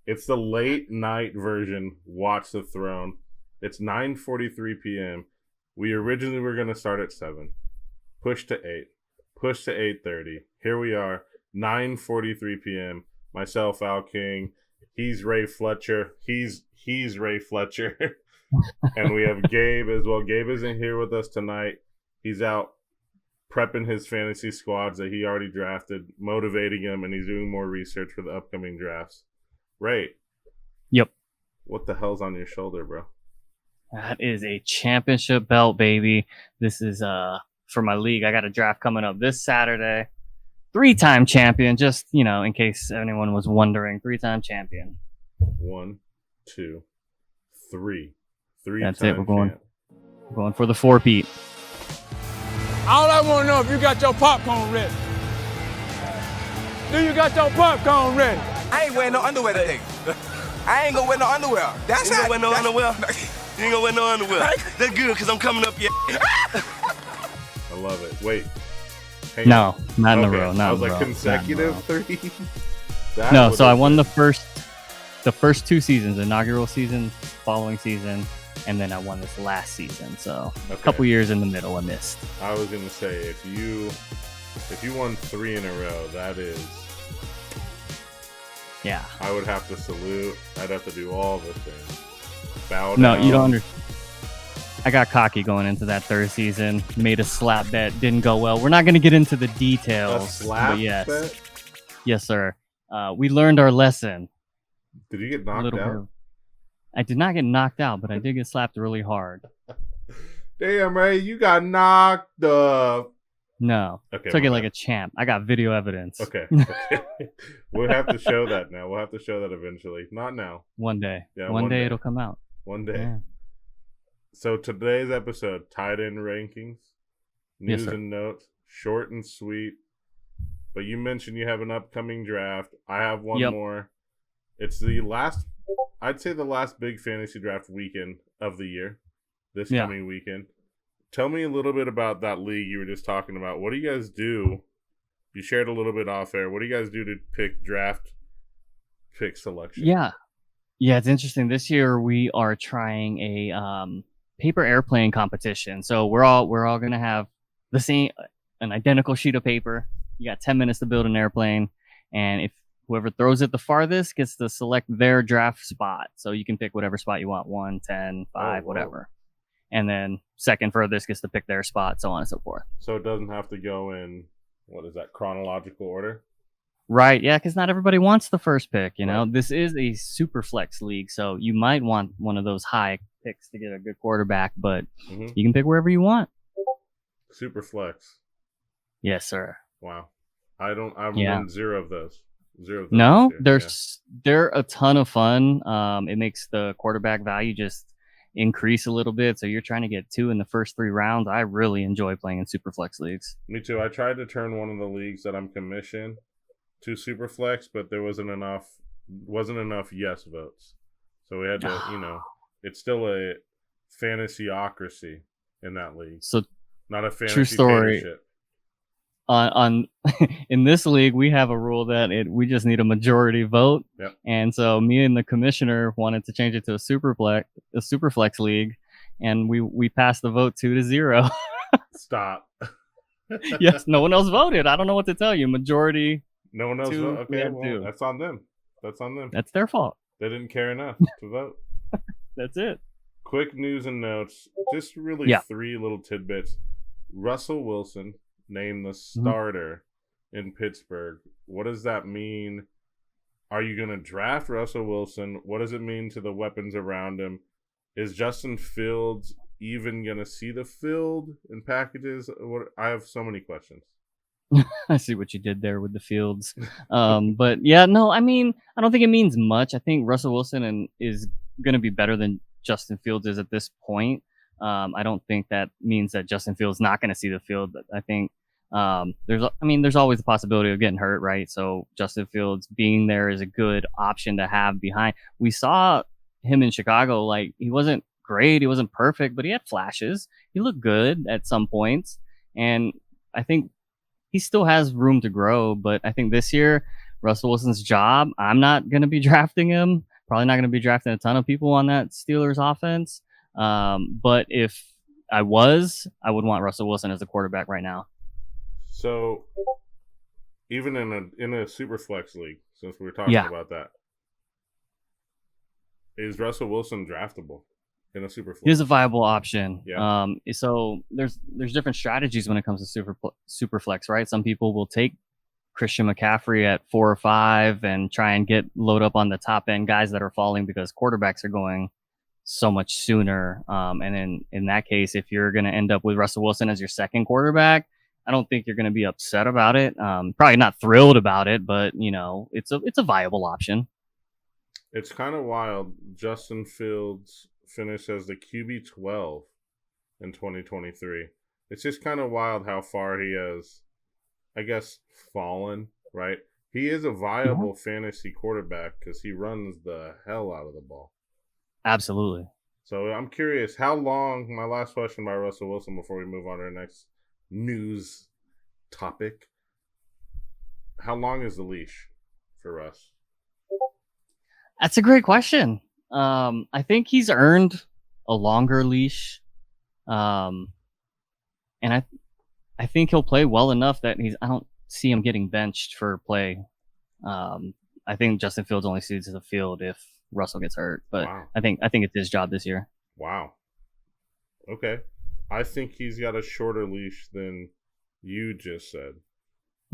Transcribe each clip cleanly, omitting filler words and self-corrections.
It's the late night version. Watch the Throne. It's 9:43 p.m. We originally were going to start at 7. Push to 8. Push to 8:30. Here we are, 9:43 p.m. Myself, Al King. He's Ray Flethcer. He's Ray Flethcer. And we have Gabe as well. Gabe isn't here with us tonight. He's out prepping his fantasy squads that he already drafted, motivating him, and he's doing more research for the upcoming drafts. Ray. Yep. What the hell's on your shoulder, bro? That is a championship belt, baby. This is for my league. I got a draft coming up this Saturday. 3-time champion, just, in case anyone was wondering. 3-time champion. 1, 2, 3. That's it. We're going for the 4-peat. All I want to know if you got your popcorn ready. Do you got your popcorn ready? I ain't wearing no underwear today. I ain't gonna wear no underwear. That's you ain't gonna wear no underwear? You ain't gonna wear no underwear. That's good, because I'm coming up here. I love it. Wait. No, not in a row. I was like, consecutive 3? No, so I won the first 2 seasons, inaugural season, following season, and then I won this last season. So a couple years in the middle I missed. I was going to say, if you won 3 in a row, that is... Yeah. I would have to salute. I'd have to do all the things. Bow down. No, you don't understand. I got cocky going into that 3rd season. Made a slap bet. Didn't go well. We're not going to get into the details. A slap bet? Yes, sir. We learned our lesson. Did you get knocked out? I did not get knocked out, but I did get slapped really hard. Damn, Ray, you got knocked up. No. Okay, took it like a champ. I got video evidence. Okay. We'll have to show that now. We'll have to show that eventually. Not now. One day. Yeah, one day it'll come out. One day. Yeah. So today's episode, tight end rankings, news and notes, short and sweet. But you mentioned you have an upcoming draft. I have one more. It's the last, I'd say the last big fantasy draft weekend of the year, this coming weekend. Tell me a little bit about that league you were just talking about. What do you guys do? You shared a little bit off air. What do you guys do to pick selection? Yeah, it's interesting. This year we are trying a paper airplane competition. So we're all gonna have an identical sheet of paper. You got 10 minutes to build an airplane, and if whoever throws it the farthest gets to select their draft spot. So you can pick whatever spot you want, 1, 10, 5, whatever. And then second furthest gets to pick their spot, so on and so forth. So it doesn't have to go in, what is that, chronological order? Right, yeah, because not everybody wants the first pick, Right. This is a super flex league, so you might want one of those high picks to get a good quarterback, but you can pick wherever you want. Super flex. Yes, sir. Wow. I've won 0 of those. No, they're a ton of fun. It makes the quarterback value just increase a little bit. So you're trying to get 2 in the first 3 rounds. I really enjoy playing in super flex leagues. Me too. I tried to turn one of the leagues that I'm commissioned to super flex, but there wasn't enough yes votes. So we had to, it's still a fantasyocracy in that league. So not a fantasy true story. On in this league, we have a rule that we just need a majority vote. Yep. And so me and the commissioner wanted to change it to a super flex league, and we passed the vote 2-0. Stop. Yes, no one else voted. I don't know what to tell you. Majority. No one else voted. Okay, well, that's on them. That's their fault. They didn't care enough to vote. That's it. Quick news and notes. Just really 3 little tidbits. Russell Wilson named the starter in Pittsburgh. What does that mean? Are you going to draft Russell Wilson? What does it mean to the weapons around him? Is Justin Fields even going to see the field in packages? I have so many questions. I see what you did there with the Fields. But yeah, no, I mean, I don't think it means much. I think Russell Wilson is going to be better than Justin Fields is at this point. I don't think that means that Justin Fields not going to see the field. I think there's always the possibility of getting hurt, right? So Justin Fields being there is a good option to have behind. We saw him in Chicago. Like, he wasn't great, he wasn't perfect, but he had flashes. He looked good at some points, and I think he still has room to grow. But I think this year Russell Wilson's job. I'm not going to be drafting him. Probably not going to be drafting a ton of people on that Steelers offense. But if I was, I would want Russell Wilson as a quarterback right now. So even in a super flex league, since we were talking about that, is Russell Wilson draftable in a super flex? He is a viable option. Yeah. So there's different strategies when it comes to super flex, right? Some people will take Christian McCaffrey at 4 or 5 and try and load up on the top end guys that are falling because quarterbacks are going so much sooner. And in that case, if you're going to end up with Russell Wilson as your second quarterback, I don't think you're going to be upset about it. Probably not thrilled about it, but it's a viable option. It's kind of wild. Justin Fields finished as the QB 12 in 2023. It's just kind of wild how far he has, I guess, fallen, right? He is a viable fantasy quarterback because he runs the hell out of the ball. Absolutely. So I'm curious, how long, my last question by Russell Wilson before we move on to our next news topic. How long is the leash for Russ? That's a great question. I think he's earned a longer leash. And I think he'll play well enough that I don't see him getting benched for play. I think Justin Fields only sees the field if Russell gets hurt, but wow. I think it's his job this year. Wow. Okay. I think he's got a shorter leash than you just said.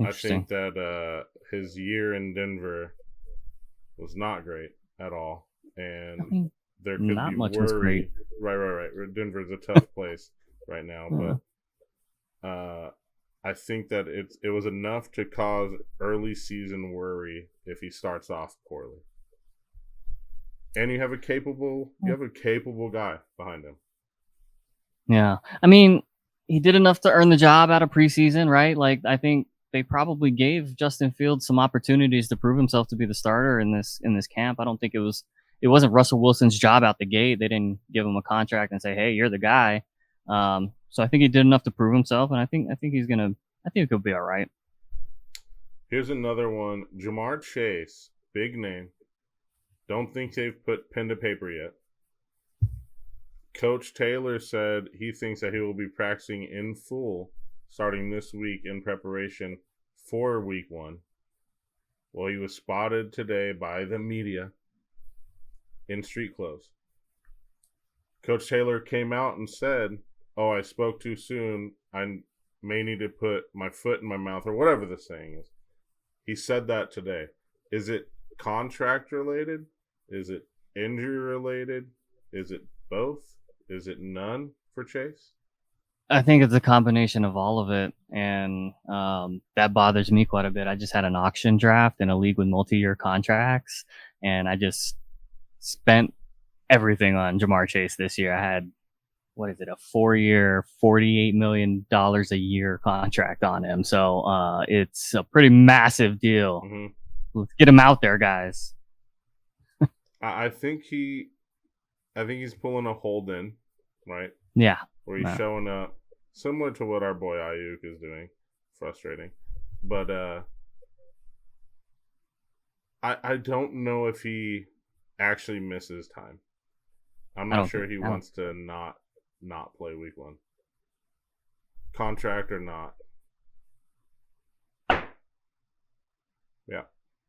I think that his year in Denver was not great at all, and there could not be much worry. Was great. Right. Denver's a tough place right now, but I think that it was enough to cause early season worry if he starts off poorly. And you have a capable guy behind him. Yeah. I mean, he did enough to earn the job out of preseason, right? Like, I think they probably gave Justin Fields some opportunities to prove himself to be the starter in this camp. I don't think it wasn't Russell Wilson's job out the gate. They didn't give him a contract and say, "Hey, you're the guy." So I think he did enough to prove himself, and I think he'll be all right. Here's another one. Jamar Chase, big name. Don't think they've put pen to paper yet. Coach Taylor said he thinks that he will be practicing in full starting this week in preparation for week 1. Well, he was spotted today by the media in street clothes. Coach Taylor came out and said, "Oh, I spoke too soon. I may need to put my foot in my mouth," or whatever the saying is. He said that today. Is it contract related? Is it injury related? Is it both? Is it none for Chase? I think it's a combination of all of it, and that bothers me quite a bit. I just had an auction draft in a league with multi-year contracts, and I just spent everything on Jamar Chase this year. I had, a 4-year, $48 million a year contract on him. So it's a pretty massive deal. Mm-hmm. Let's get him out there, guys. I think he's pulling a hold in, right? Yeah. Where he's showing up, similar to what our boy Ayuk is doing. Frustrating. But I don't know if he actually misses time. I'm not sure he wants to not play week 1. Contract or not. Yeah.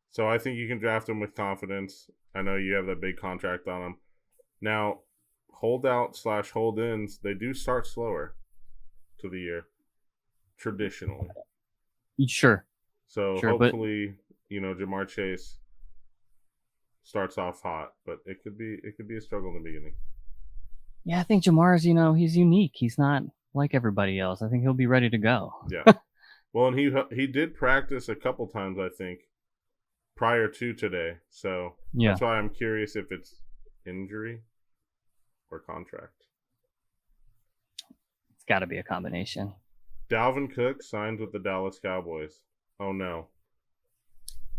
So I think you can draft him with confidence. I know you have that big contract on him. Now, holdout/hold-ins, they do start slower to the year, traditionally. Sure. So hopefully, Jamar Chase starts off hot, but it could be a struggle in the beginning. Yeah, I think Jamar's, he's unique. He's not like everybody else. I think he'll be ready to go. Yeah. Well, and he did practice a couple times, I think, prior to today. So that's why I'm curious if it's injury or contract. It's got to be a combination. Dalvin Cook signs with the Dallas Cowboys. Oh, no.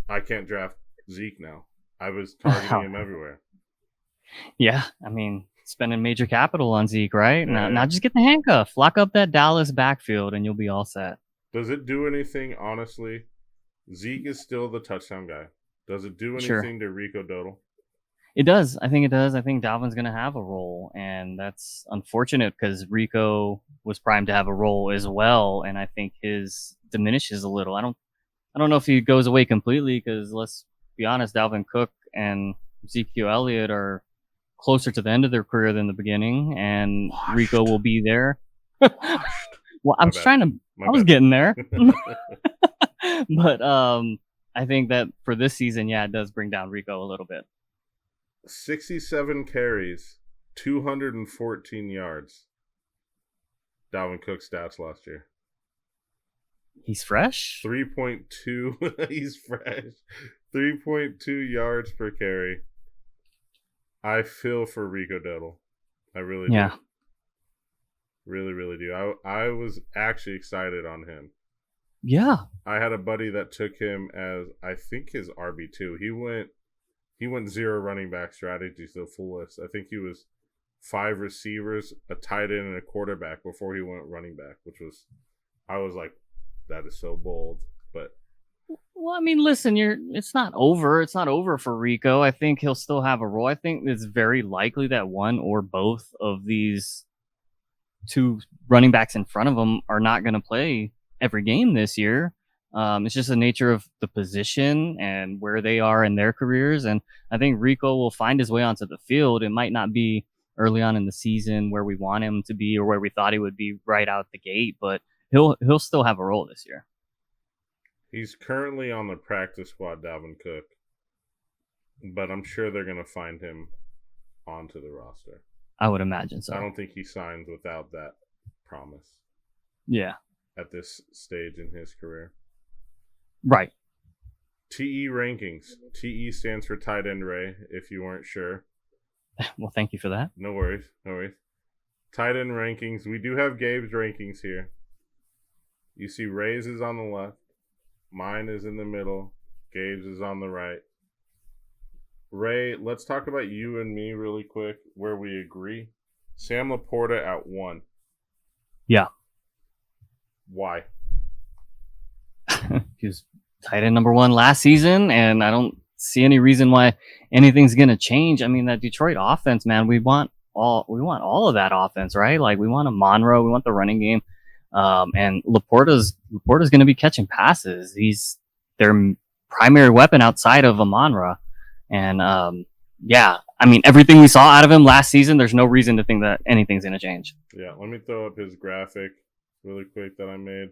I can't draft Zeke now. I was targeting him everywhere. Yeah, I mean, spending major capital on Zeke, right? Now just get the handcuff. Lock up that Dallas backfield, and you'll be all set. Does it do anything, honestly, Zeke is still the touchdown guy. Does it do Sure. anything to Rico Dowdle? It does. I think it does. I think Dalvin's going to have a role, and that's unfortunate because Rico was primed to have a role as well, and I think his diminishes a little. I don't know if he goes away completely because let's be honest, Dalvin Cook and Ezekiel Elliott are closer to the end of their career than the beginning, and Rico will be there. Well, I was getting there. But I think that for this season, yeah, it does bring down Rico a little bit. 67 carries, 214 yards. Dalvin Cook stats last year. He's fresh? 3.2. He's fresh. 3.2 yards per carry. I feel for Rico Dowdle. I really do. Yeah. Really, really do. I was actually excited on him. Yeah. I had a buddy that took him as, I think, his RB2. He went zero running back strategy to the fullest. I think he was 5 receivers, a tight end, and a quarterback before he went running back, I was like, that is so bold. But well, I mean, listen, it's not over. It's not over for Rico. I think he'll still have a role. I think it's very likely that one or both of these 2 running backs in front of him are not going to play every game this year. It's just the nature of the position and where they are in their careers. And I think Rico will find his way onto the field. It might not be early on in the season where we want him to be or where we thought he would be right out the gate, but he'll still have a role this year. He's currently on the practice squad, Dalvin Cook, but I'm sure they're going to find him onto the roster. I would imagine so. I don't think he signs without that promise. Yeah. At this stage in his career. Right. TE rankings. TE stands for tight end Ray, if you weren't sure. Well, thank you for that. No worries. Tight end rankings. We do have Gabe's rankings here. You see Ray's is on the left. Mine is in the middle. Gabe's is on the right. Ray, let's talk about you and me really quick, where we agree. Sam Laporta at 1. Yeah. Why? He was tight end number 1 last season, and I don't see any reason why anything's gonna change. I mean, that Detroit offense, man, we want all of that offense, right? Like we want a Monroe, we want the running game, and Laporta's gonna be catching passes. He's their primary weapon outside of Amon-Ra, and yeah, I mean everything we saw out of him last season, there's no reason to think that anything's gonna change. Yeah, let me throw up his graphic really quick that I made.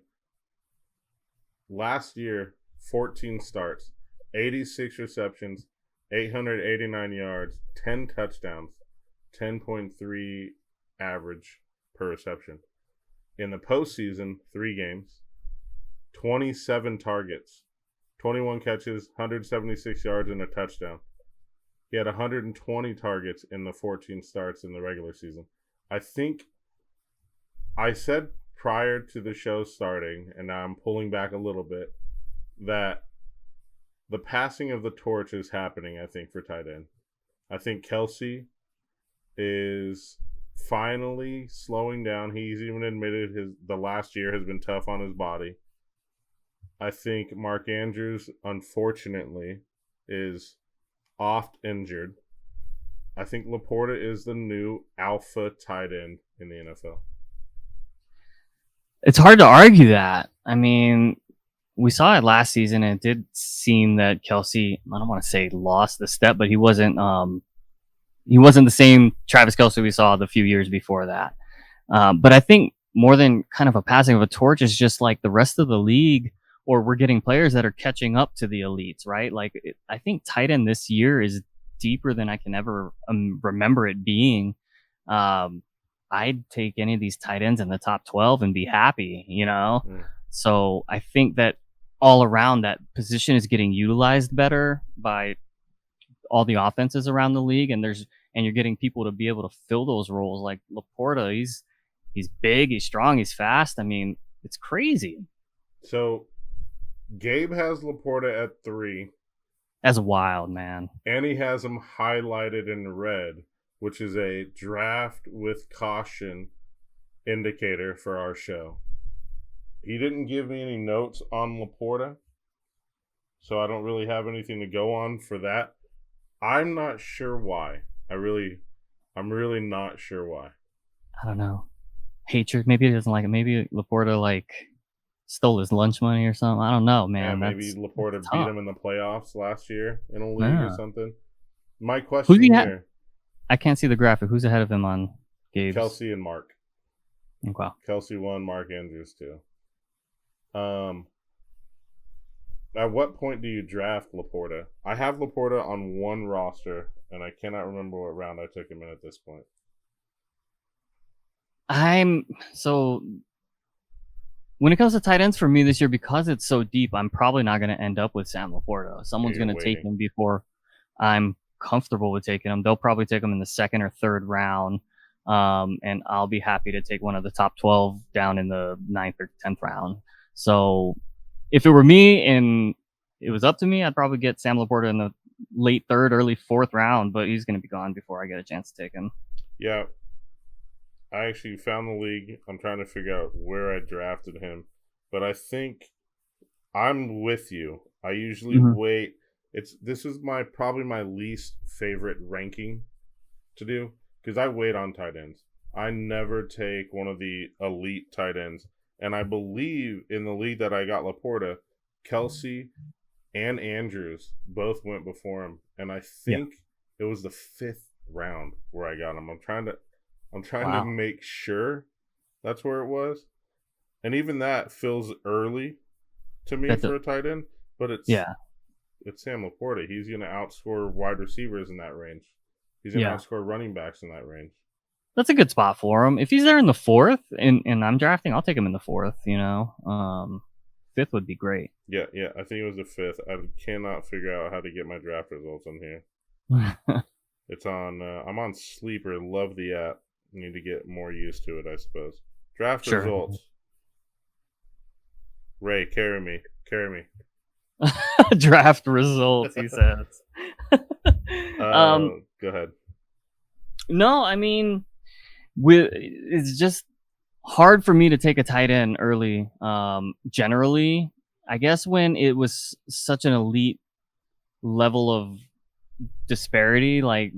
Last year, 14 starts, 86 receptions, 889 yards, 10 touchdowns, 10.3 average per reception. In the postseason, 3 games, 27 targets, 21 catches, 176 yards, and a touchdown. He had 120 targets in the 14 starts in the regular season. I think I said prior to the show starting, and now I'm pulling back a little bit, that the passing of the torch is happening, I think, for tight end. I think Kelsey is finally slowing down. He's even admitted the last year has been tough on his body. I think Mark Andrews, unfortunately, is oft injured. I think Laporta is the new alpha tight end in the NFL. It's hard to argue that. I mean, we saw it last season, and it did seem that Kelsey, I don't want to say lost the step, but he wasn't the same Travis Kelce we saw the few years before that. But I think more than kind of a passing of a torch is just like the rest of the league, or we're getting players that are catching up to the elites, right? Like I think tight end this year is deeper than I can ever remember it being. I'd take any of these tight ends in the top 12 and be happy, you know? Mm. So I think that all around that position is getting utilized better by all the offenses around the league. And you're getting people to be able to fill those roles. Like Laporta, he's big, he's strong, he's fast. I mean, it's crazy. So Gabe has Laporta at 3. That's wild, man. And he has him highlighted in red, which is a draft with caution indicator for our show. He didn't give me any notes on Laporta, so I don't really have anything to go on for that. I'm not sure why. I'm really not sure why. I don't know. Hatred. Maybe he doesn't like it. Maybe Laporta stole his lunch money or something. I don't know, man. Yeah, maybe Laporta beat him in the playoffs last year in a league or something. My question here. I can't see the graphic. Who's ahead of him on Gabe's? Kelsey and Mark. Okay. Kelsey 1, Mark Andrews 2. At what point do you draft Laporta? I have Laporta on one roster, and I cannot remember what round I took him in at this point. When it comes to tight ends for me this year, because it's so deep, I'm probably not going to end up with Sam Laporta. Someone's going to take him before I'm comfortable with taking him. They'll probably take him in the second or third round, and I'll be happy to take one of the top 12 down in the 9th or 10th round. So if it were me and it was up to me, I'd probably get Sam Laporta in the late 3rd, early 4th round, but he's going to be gone before I get a chance to take him. Yeah. I actually found the league. I'm trying to figure out where I drafted him, but I think I'm with you. I usually wait. This is probably my least favorite ranking to do because I wait on tight ends. I never take one of the elite tight ends, and I believe in the league that I got Laporta, Kelsey and Andrews both went before him, and I think it was the 5th round where I got him. I'm trying to make sure that's where it was. And even that feels early to me for a tight end, but it's Sam Laporta. He's going to outscore wide receivers in that range. He's going to outscore running backs in that range. That's a good spot for him. If he's there in the 4th and I'm drafting, I'll take him in the 4th, 5th would be great. Yeah. I think it was the 5th. I cannot figure out how to get my draft results on here. It's on, I'm on Sleeper. Love the app. Need to get more used to it, I suppose. Draft results. Ray, carry me. Draft results, he says. Go ahead. No, I mean, it's just hard for me to take a tight end early. Generally, I guess when it was such an elite level of disparity, like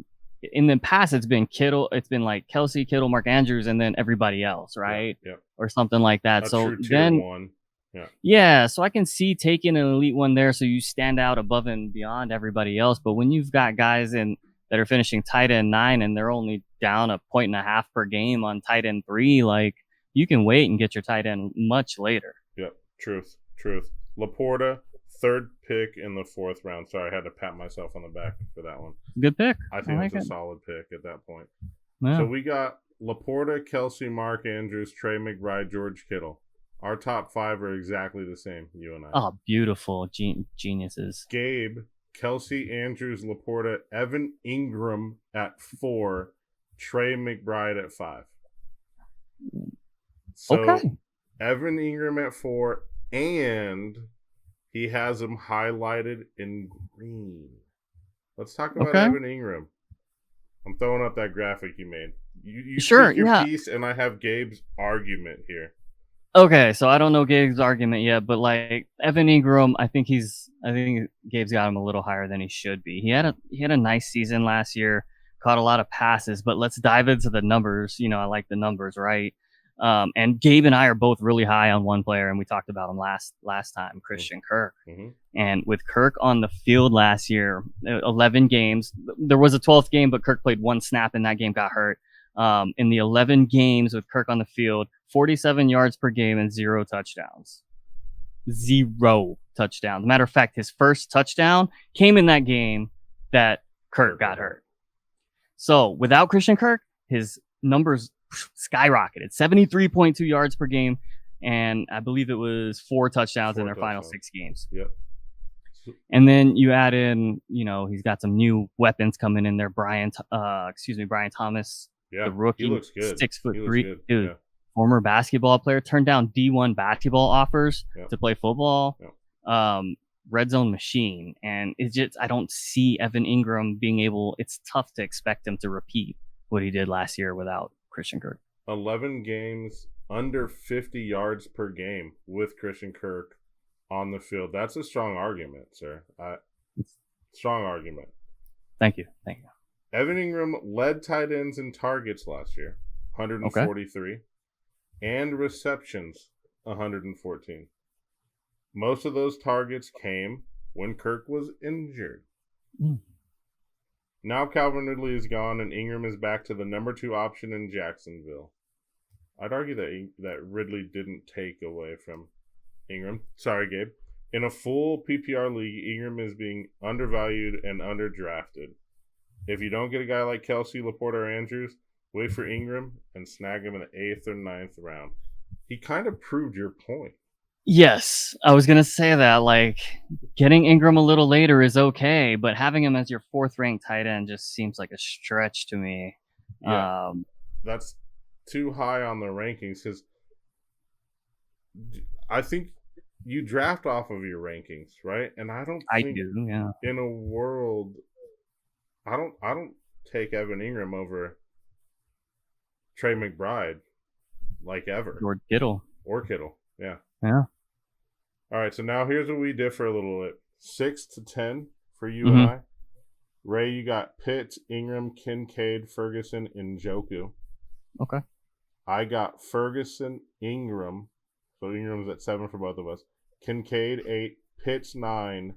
in the past, it's been Kittle, it's been like Kelsey, Kittle, Mark Andrews, and then everybody else, right? Yeah. Or something like that. So then, one. So I can see taking an elite one there, so you stand out above and beyond everybody else. But when you've got guys that are finishing tight end 9 and they're only down 1.5 points per game on tight end 3, like you can wait and get your tight end much later. Yep, truth. Laporta, 3rd pick in the 4th round. Sorry, I had to pat myself on the back for that one. Good pick. I think it's a solid pick at that point. Yeah. So we got Laporta, Kelsey, Mark Andrews, Trey McBride, George Kittle. Our top 5 are exactly the same, you and I. Oh, beautiful. Geniuses. Gabe, Kelsey, Andrews, Laporta, Evan Ingram at 4, Trey McBride at 5. So okay. Evan Ingram at 4, and he has him highlighted in green. Let's talk about Evan Ingram. I'm throwing up that graphic you made. You speak your piece, and I have Gabe's argument here. Okay, so I don't know Gabe's argument yet, but like Evan Ingram, I think Gabe's got him a little higher than he should be. He had a nice season last year, caught a lot of passes, but let's dive into the numbers. I like the numbers, right? And Gabe and I are both really high on one player, and we talked about him last time, Christian Kirk. Mm-hmm. And with Kirk on the field last year, 11 games. There was a 12th game, but Kirk played 1 snap in that game, got hurt. In the 11 games with Kirk on the field, 47 yards per game and 0 touchdowns. 0 touchdowns. Matter of fact, his first touchdown came in that game that Kirk got hurt. So without Christian Kirk, his numbers skyrocketed. 73.2 yards per game, and I believe it was 4 touchdowns in their final 6 games. Yep. And then you add in, he's got some new weapons coming in there. Brian Thomas. Yeah, the rookie, he looks good. 6'3", dude. Yeah. Former basketball player, turned down D1 basketball offers to play football. Yeah. Red zone machine, and it's just I don't see Evan Ingram being able. It's tough to expect him to repeat what he did last year without Christian Kirk. 11 games under 50 yards per game with Christian Kirk on the field. That's a strong argument, sir. Strong argument. Thank you. Evan Ingram led tight ends in targets last year, 143, and receptions, 114. Most of those targets came when Kirk was injured. Now Calvin Ridley is gone, and Ingram is back to the number 2 option in Jacksonville. I'd argue that Ridley didn't take away from Ingram. Sorry, Gabe. In a full PPR league, Ingram is being undervalued and underdrafted. If you don't get a guy like Kelsey, Laporte, or Andrews, wait for Ingram and snag him in the 8th or 9th round. He kind of proved your point. Yes, I was gonna say that. Like, getting Ingram a little later is okay, but having him as your 4th ranked tight end just seems like a stretch to me. Yeah, that's too high on the rankings because I think you draft off of your rankings, right? And I do. Yeah. In a world, I don't take Evan Ingram over Trey McBride, like ever. Or Kittle. Yeah. Yeah. All right, so now here's where we differ a little bit. 6 to 10 for you and I. Ray, you got Pitt, Ingram, Kincaid, Ferguson, and Njoku. Okay. I got Ferguson, Ingram. So Ingram's at 7 for both of us. Kincaid, 8. Pitt's 9.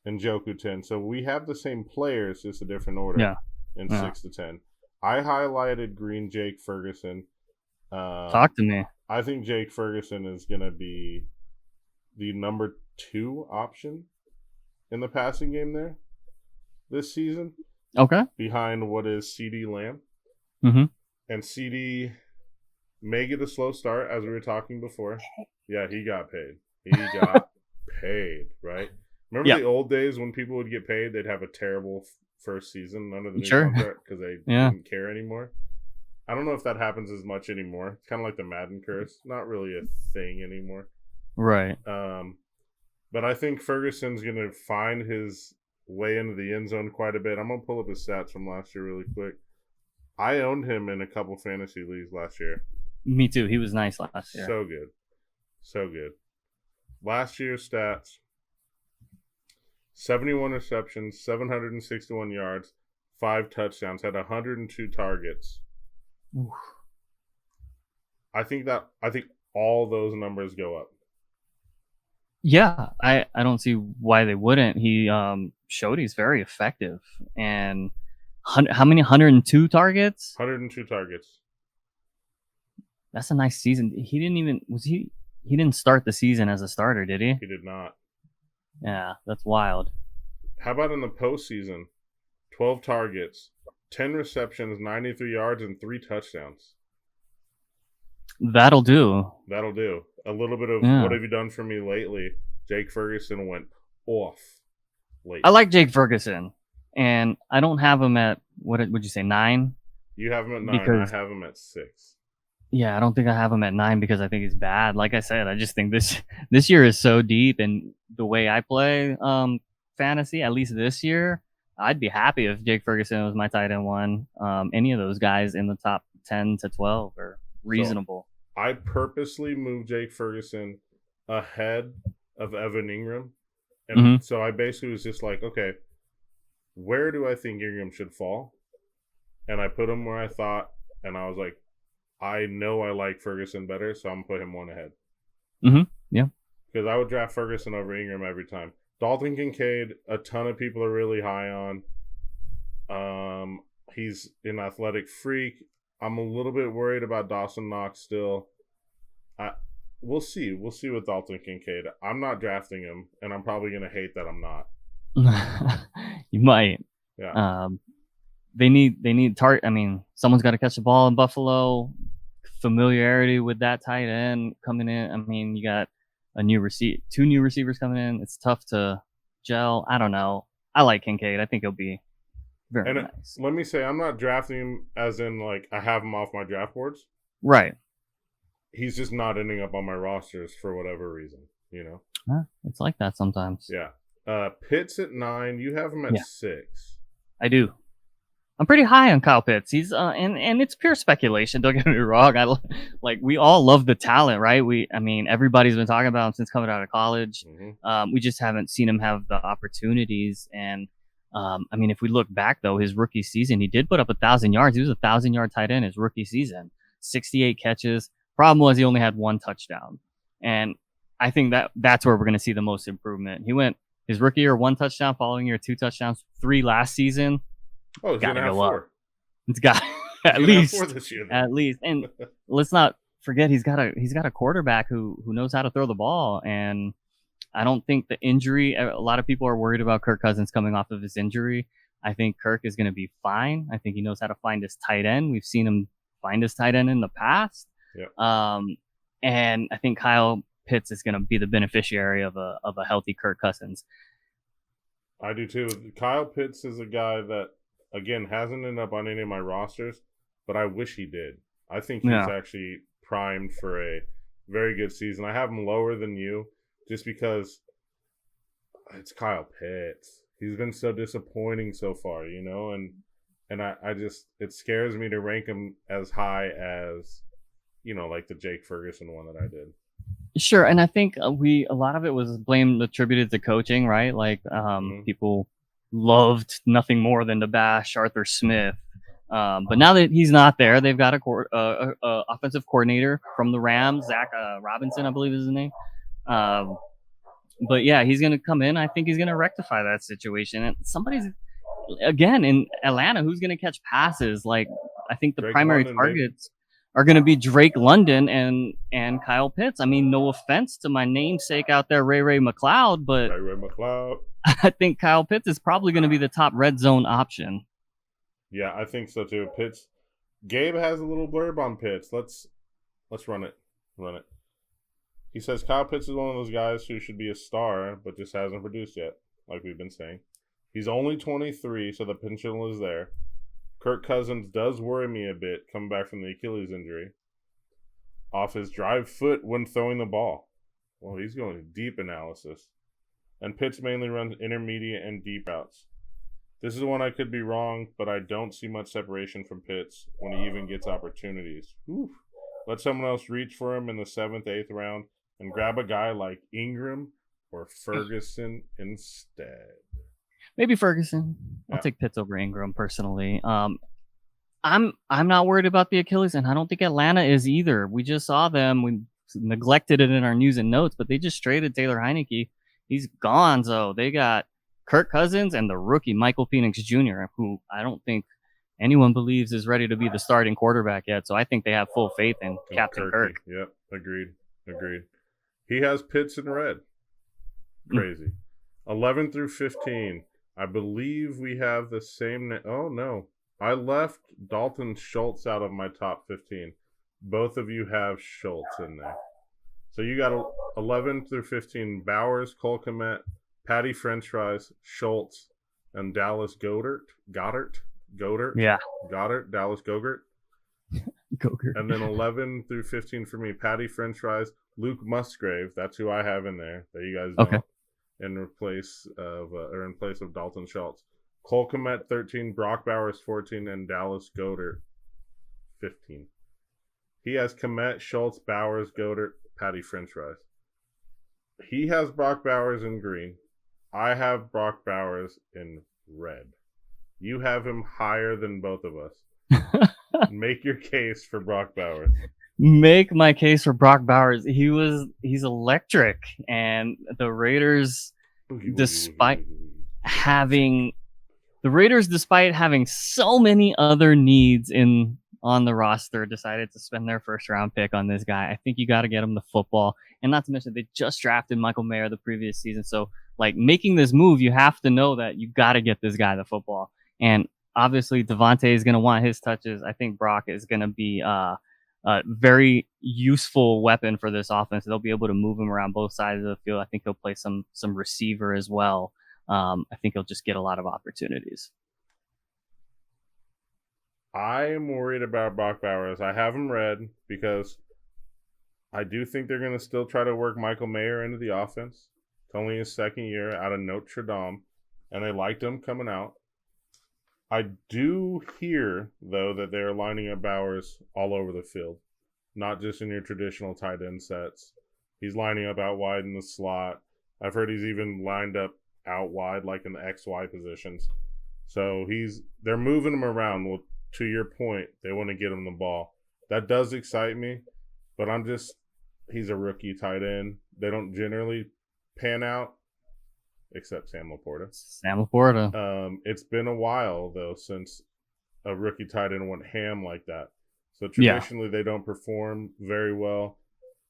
And Njoku, 10. So we have the same players, just a different order. Yeah. In 6 to 10. I highlighted Green Jake Ferguson. Talk to me. I think Jake Ferguson is going to be the number 2 option in the passing game there this season. Okay. Behind what is CD Lamb. And CD may get a slow start, as we were talking before. Yeah, he got paid. He got paid, right? Remember the old days when people would get paid, they'd have a terrible first season under the new contract because they didn't care anymore. I don't know if that happens as much anymore. It's kind of like the Madden curse. Not really a thing anymore. Right. But I think Ferguson's going to find his way into the end zone quite a bit. I'm going to pull up his stats from last year really quick. I owned him in a couple fantasy leagues last year. Me too. He was nice last year. So good. So good. Last year's stats: 71 receptions, 761 yards, 5 touchdowns, had 102 targets. Oof. I think all those numbers go up. Yeah, I don't see why they wouldn't. He showed he's very effective. And how many? 102 targets? 102 targets. That's a nice season. He didn't start the season as a starter, did he? He did not. Yeah, that's wild. How about in the postseason? 12 targets, 10 receptions, 93 yards, and 3 touchdowns. That'll do. A little bit of what have you done for me lately? Jake Ferguson went off late. I like Jake Ferguson, and I don't have him at, what would you say, 9? You have him at 9. I have him at 6. Yeah, I don't think I have him at 9 because I think he's bad. Like I said, I just think this year is so deep, and the way I play fantasy, at least this year, I'd be happy if Jake Ferguson was my tight end 1. Any of those guys in the top 10 to 12 are reasonable. So I purposely moved Jake Ferguson ahead of Evan Ingram. And so I basically was just like, okay, where do I think Ingram should fall? And I put him where I thought, and I was like, I know I like Ferguson better, so I'm going to put him 1 ahead. Yeah. Because I would draft Ferguson over Ingram every time. Dalton Kincaid, a ton of people are really high on. He's an athletic freak. I'm a little bit worried about Dawson Knox still. We'll see. We'll see with Dalton Kincaid. I'm not drafting him, and I'm probably going to hate that I'm not. You might. Yeah. They need target. I mean, someone's got to catch the ball in Buffalo. Familiarity with that tight end coming in. I mean, you got two new receivers coming in. It's tough to gel. I don't know. I like Kincaid. I think he'll be very nice. Let me say, I'm not drafting him as in like I have him off my draft boards. Right. He's just not ending up on my rosters for whatever reason, you know? It's like that sometimes. Yeah. Pitt's at 9. You have him at 6. I do. I'm pretty high on Kyle Pitts. He's and it's pure speculation. Don't get me wrong. We all love the talent, right? Everybody's been talking about him since coming out of college. Mm-hmm. We just haven't seen him have the opportunities. And if we look back though, his rookie season, he did put up 1,000 yards. He was 1,000-yard tight end his rookie season, 68 catches. Problem was he only had 1 touchdown, and I think that's where we're going to see the most improvement. He went his rookie year 1 touchdown, following year 2 touchdowns, 3 last season. Oh, he's gonna have 4. It's got at least 4 this year. At least, and let's not forget he's got a quarterback who knows how to throw the ball. And I don't think the injury. A lot of people are worried about Kirk Cousins coming off of his injury. I think Kirk is going to be fine. I think he knows how to find his tight end. We've seen him find his tight end in the past. Yeah. And I think Kyle Pitts is going to be the beneficiary of a healthy Kirk Cousins. I do too. Kyle Pitts is a guy that, again, hasn't ended up on any of my rosters, but I wish he did. I think he's actually primed for a very good season. I have him lower than you just because it's Kyle Pitts. He's been so disappointing so far, and I just, it scares me to rank him as high as, like the Jake Ferguson one that I did. Sure, and I think a lot of it was attributed to coaching, right? Like people loved nothing more than to bash Arthur Smith. But now that he's not there, they've got a offensive coordinator from the Rams, Zach Robinson, I believe is his name. But yeah, he's going to come in. I think he's going to rectify that situation. And somebody's, again, in Atlanta, who's going to catch passes? Like, I think the primary targets are going to be Drake London and Kyle Pitts. I mean, no offense to my namesake out there, Ray McLeod, but I think Kyle Pitts is probably going to be the top red zone option. Yeah, I think so too. Pitts. Gabe has a little blurb on Pitts. Let's run it. He says Kyle Pitts is one of those guys who should be a star, but just hasn't produced yet, like we've been saying. He's only 23, so the potential is there. Kirk Cousins does worry me a bit coming back from the Achilles injury. Off his drive foot when throwing the ball. Well, he's going deep analysis. And Pitts mainly runs intermediate and deep routes. This is one I could be wrong, but I don't see much separation from Pitts when he even gets opportunities. Whew. Let someone else reach for him in the 7th, 8th round and grab a guy like Ingram or Ferguson instead. Maybe Ferguson. I'll take Pitts over Ingram personally. I'm not worried about the Achilles, and I don't think Atlanta is either. We just saw them. We neglected it in our news and notes, but they just traded Taylor Heineke. He's gone, so they got Kirk Cousins and the rookie Michael Penix Jr., who I don't think anyone believes is ready to be the starting quarterback yet. So I think they have full faith in Captain Kirk. Yep, agreed. He has Pitts in red. Crazy. 11 through 15. I believe we have the same. Oh, no. I left Dalton Schultz out of my top 15. Both of you have Schultz in there. So you got 11 through 15. Bowers, Cole Kmet, Patty French Fries, Schultz, and Dallas Goedert. Yeah. Goddard, Dallas Goedert. And then 11 through 15 for me. Patty French Fries, Luke Musgrave. That's who I have in there. That you guys don't. In place of Dalton Schultz. Cole Kmet 13, Brock Bowers 14, and Dallas Goedert 15. He has Kmet, Schultz, Bowers, Goedert, Patty French Fries. He has Brock Bowers in green. I have Brock Bowers in red. You have him higher than both of us. Make your case for Brock Bowers. Make my case for Brock Bowers. He's electric, and the Raiders, despite having so many other needs on the roster, decided to spend their first round pick on this guy. I think you got to get him the football, and not to mention they just drafted Michael Mayer the previous season. So, like, making this move, you have to know that you got to get this guy the football, and obviously Devontae is going to want his touches. I think Brock is going to be a very useful weapon for this offense. They'll be able to move him around both sides of the field. I think he'll play some receiver as well. I think he'll just get a lot of opportunities. I am worried about Brock Bowers. I have him red because I do think they're going to still try to work Michael Mayer into the offense. It's only his second year out of Notre Dame, and they liked him coming out. I do hear, though, that they're lining up Bowers all over the field, not just in your traditional tight end sets. He's lining up out wide in the slot. I've heard he's even lined up out wide, like in the XY positions. So they're moving him around. Well, to your point, they want to get him the ball. That does excite me, but he's a rookie tight end. They don't generally pan out, except Sam Laporta. It's been a while, though, since a rookie tight end went ham like that. So traditionally, they don't perform very well.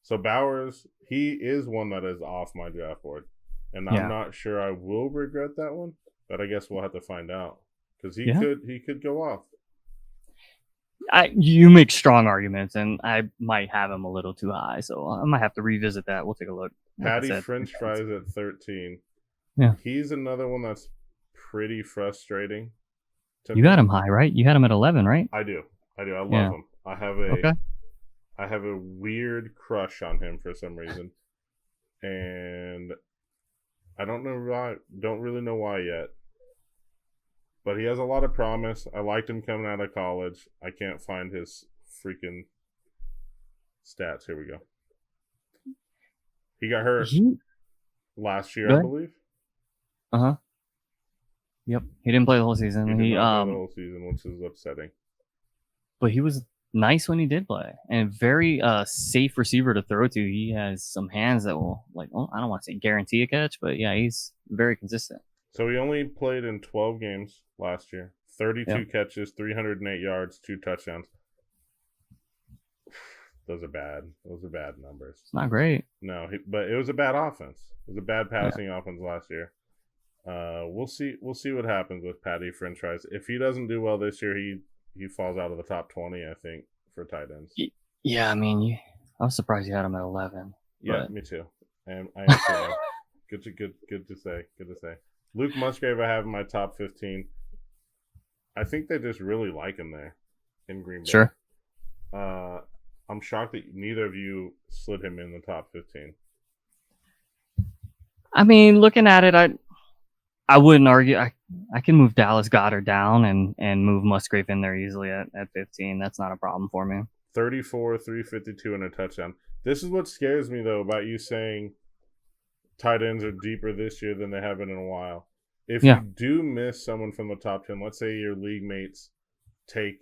So Bowers, he is one that is off my draft board. And I'm not sure I will regret that one, but I guess we'll have to find out. Because he could go off. You make strong arguments, and I might have him a little too high, so I might have to revisit that. We'll take a look. Patty French fries at 13. Yeah. He's another one that's pretty frustrating. You got him high, right? You had him at 11, right? I do. I love him. I have a weird crush on him for some reason. And I don't really know why yet. But he has a lot of promise. I liked him coming out of college. I can't find his freaking stats. Here we go. He got hurt last year, I believe. Uh-huh. Yep. He didn't play the whole season. He didn't play the whole season, which is upsetting. But he was nice when he did play. And very safe receiver to throw to. He has some hands that will, I don't want to say guarantee a catch, but yeah, he's very consistent. So he only played in 12 games last year. 32 catches, 308 yards, 2 touchdowns. Those are bad. Those are bad numbers. It's not great. No, but it was a bad offense. It was a bad passing offense last year. We'll see what happens with Patty French fries. If he doesn't do well this year, he falls out of the top 20, I think, for tight ends. Yeah, I mean, I was surprised you had him at 11. Yeah, me too. And I am good to say. Good to say. Luke Musgrave, I have in my top 15. I think they just really like him there in Green Bay. Sure. I'm shocked that neither of you slid him in the top 15. I mean, looking at it, I wouldn't argue. I can move Dallas Goedert down and move Musgrave in there easily at 15. That's not a problem for me. 34, 352, and a touchdown. This is what scares me, though, about you saying tight ends are deeper this year than they have been in a while. If you do miss someone from the top 10, let's say your league mates take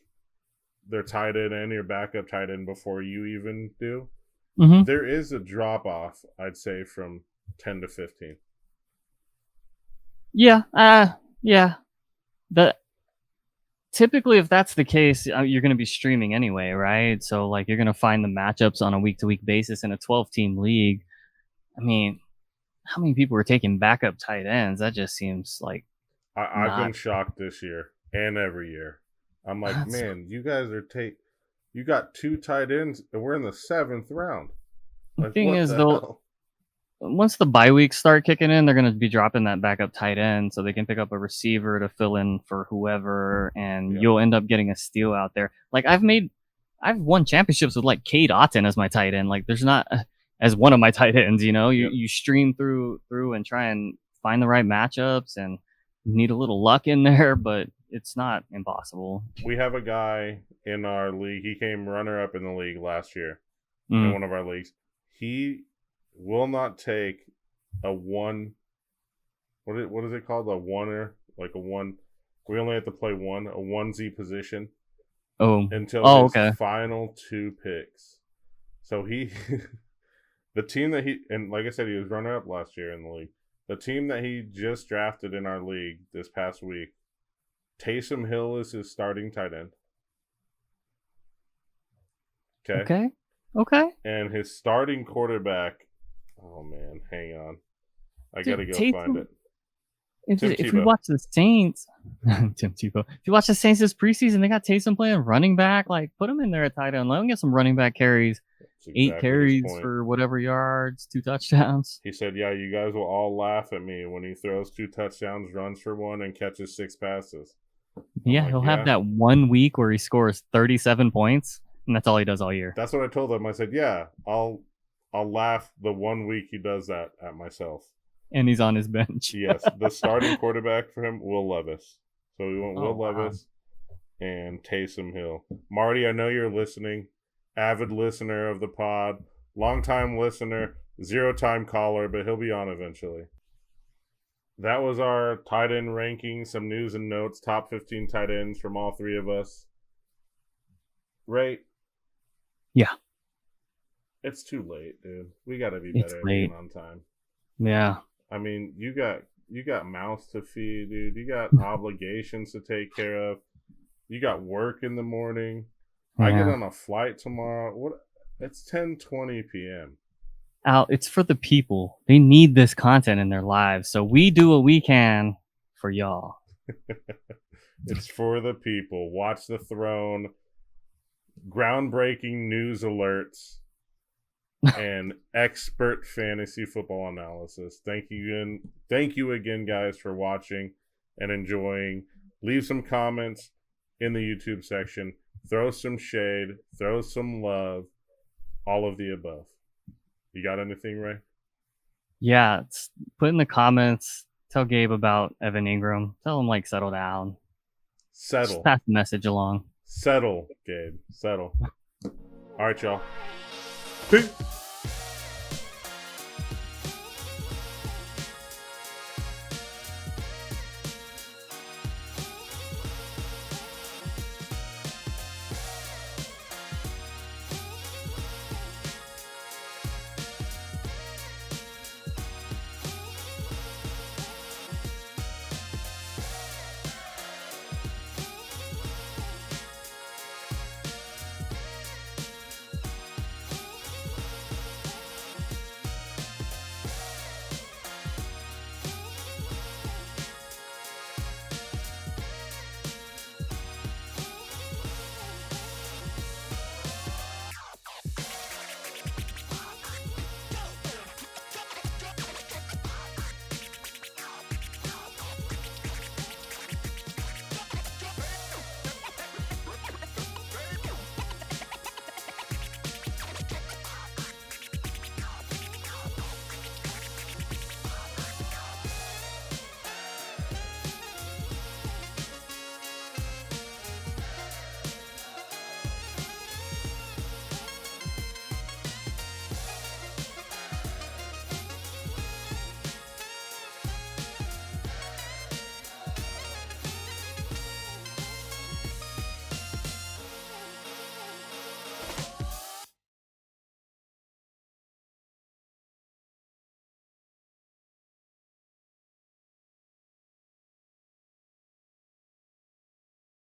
their tight end and your backup tight end before you even do, there is a drop-off, I'd say, from 10 to 15. Yeah. Typically, if that's the case, you're going to be streaming anyway, right? So, you're going to find the matchups on a week-to-week basis in a 12-team league. I mean, how many people are taking backup tight ends? That just seems like I've been shocked this year and every year. I'm like, man, you guys you got 2 tight ends and we're in the 7th round. The thing is, though, once the bye weeks start kicking in, they're going to be dropping that backup tight end so they can pick up a receiver to fill in for whoever, and you'll end up getting a steal out there. I've won championships with Cade Otton as my tight end. There's not as one of my tight ends, you stream through and try and find the right matchups, and you need a little luck in there, but it's not impossible. We have a guy in our league. He came runner-up in the league last year in one of our leagues. He will not take a one. What is it called? A oneer, a one. We only have to play a onesie position. Until his final 2 picks. So the team that and like I said, he was runner-up last year in the league. The team that he just drafted in our league this past week, Taysom Hill is his starting tight end. Okay. And his starting quarterback, oh man, hang on. I got to go find it. If we watch the Saints, Tim Tebow. If you watch the Saints this preseason, they got Taysom playing running back. Put him in there at tight end. Let him get some running back carries. Exactly 8 carries for whatever yards, 2 touchdowns. He said, yeah, you guys will all laugh at me when he throws 2 touchdowns, runs for 1, and catches 6 passes. He'll have that 1 week where he scores 37 points, and that's all he does all year. That's what I told him. I said, yeah, I'll laugh the 1 week he does that at myself. And he's on his bench. Yes, the starting quarterback for him, Will Levis. So we went Oh, Will wow. Levis and Taysom Hill. Marty, I know you're listening. Avid listener of the pod. Longtime listener. 0-time caller, but he'll be on eventually. That was our tight end ranking. Some news and notes. Top 15 tight ends from all three of us. Right? Yeah. It's too late, dude. We got to be It's better at late. being on time. Yeah. I mean, you got mouths to feed, dude. You got obligations to take care of. You got work in the morning. I get Yeah. on a flight tomorrow. What? It's 10:20 p.m. Al, it's for the people. They need this content in their lives. So we do what we can for y'all. It's for the people. Watch the Throne. Groundbreaking news alerts and expert fantasy football analysis. Thank you again, guys, for watching and enjoying. Leave some comments in the YouTube section. Throw some shade. Throw some love. All of the above. You got anything, Ray? Yeah. Put in the comments. Tell Gabe about Evan Ingram. Tell him, settle down. Settle. Just pass the message along. Settle, Gabe. Settle. All right, y'all. Peace.